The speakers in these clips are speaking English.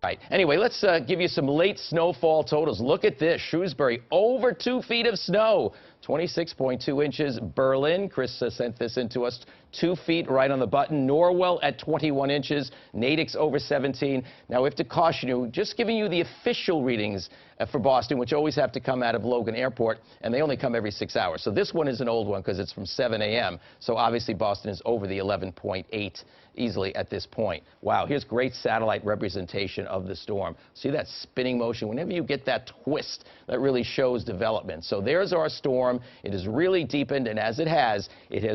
Right. Anyway, let's give you some late snowfall totals. Look at this. Shrewsbury, over 2 feet of snow. 26.2 inches. Berlin, Chris sent this in to us, 2 feet right on the button. Norwell at 21 inches. Natick's over 17. Now, we have to caution you, just giving you the official readings for Boston, which always have to come out of Logan Airport, and they only come every 6 hours. So this one is an old one because it's from 7 a.m. So obviously Boston is over the 11.8 easily at this point. Wow, here's great satellite representation of the storm. See that spinning motion? Whenever you get that twist, that really shows development. So there's our storm. It has really deepened, and as it has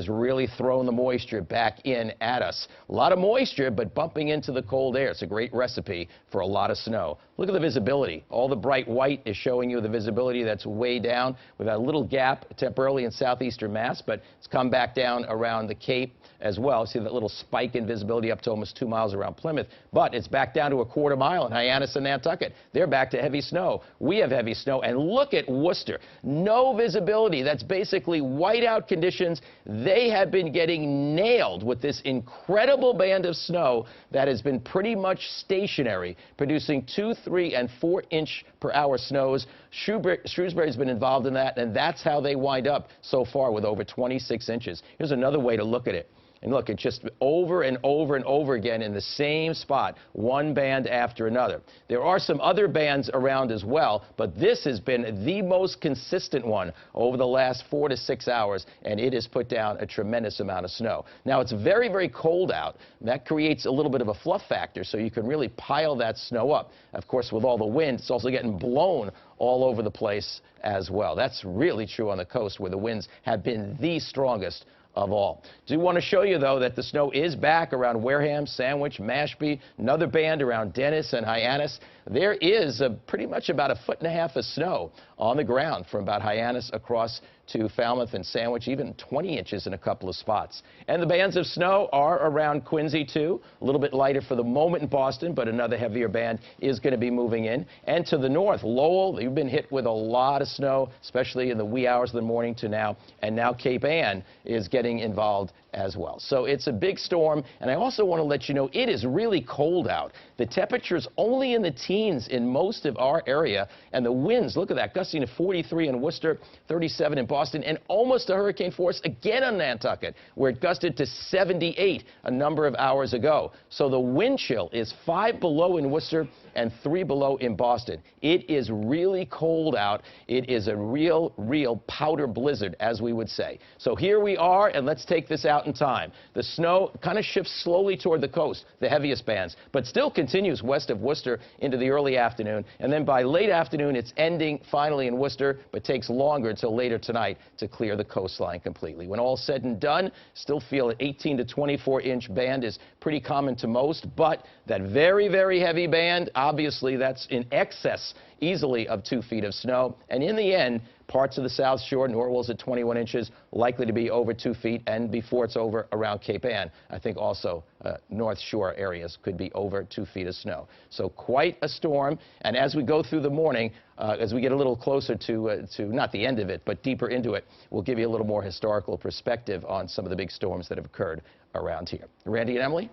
really thrown the moisture back in at us. A lot of moisture, but bumping into the cold air. It's a great recipe for a lot of snow. Look at the visibility. All the bright white is showing you the visibility that's way down. We've had a little gap temporarily in southeastern Mass, but it's come back down around the Cape as well. See that little spike in visibility up to almost 2 miles around Plymouth, but it's back down to a quarter mile in Hyannis and Nantucket. They're back to heavy snow. We have heavy snow, and look at Worcester. No visibility. That's basically whiteout conditions. They have been getting nailed with this incredible band of snow that has been pretty much stationary, producing 2, 3, and 4 inch per hour snows. Shrewsbury's been involved in that, and that's how they wind up so far with over 26 inches. Here's another way to look at it. And look, it's just over and over and over again in the same spot, one band after another. There are some other bands around as well, but this has been the most consistent one over the last 4 to 6 hours, and it has put down a tremendous amount of snow. Now, it's very, very cold out. That creates a little bit of a fluff factor, so you can really pile that snow up. Of course, with all the wind, it's also getting blown all over the place as well. That's really true on the coast, where the winds have been the strongest of all. Do want to show you, though, that the snow is back around Wareham, Sandwich, Mashpee, another band around Dennis and Hyannis. There is pretty much about 1.5 feet of snow on the ground from about Hyannis across to Falmouth and Sandwich, even 20 inches in a couple of spots. And the bands of snow are around Quincy, too. A little bit lighter for the moment in Boston, but another heavier band is going to be moving in. And to the north, Lowell, you've been hit with a lot of snow, especially in the wee hours of the morning to now. And now Cape Ann is getting involved as well. So it's a big storm, and I also want to let you know it is really cold out. The temperature's only in the teens in most of our area, and the winds, look at that, gusting to 43 in Worcester, 37 in Boston, and almost a hurricane force again on Nantucket, where it gusted to 78 a number of hours ago. So the wind chill is 5 below in Worcester and 3 below in Boston. It is really cold out. It is a real powder blizzard, as we would say. So here we are, and let's take this out in time. The snow kind of shifts slowly toward the coast, the heaviest bands, but still continues west of Worcester into the early afternoon. And then by late afternoon, it's ending finally in Worcester, but takes longer until later tonight to clear the coastline completely. When all said and done, still feel an 18 to 24 inch band is pretty common to most, but that very, very heavy band, obviously that's in excess easily of 2 feet of snow. And in the end, parts of the South Shore, Norwell's at 21 inches, likely to be over 2 feet, and before it's over around Cape Ann, I think also North Shore areas could be over 2 feet of snow. So quite a storm, and as we go through the morning, as we get a little closer to not the end of it, but deeper into it, we'll give you a little more historical perspective on some of the big storms that have occurred around here. Randy and Emily?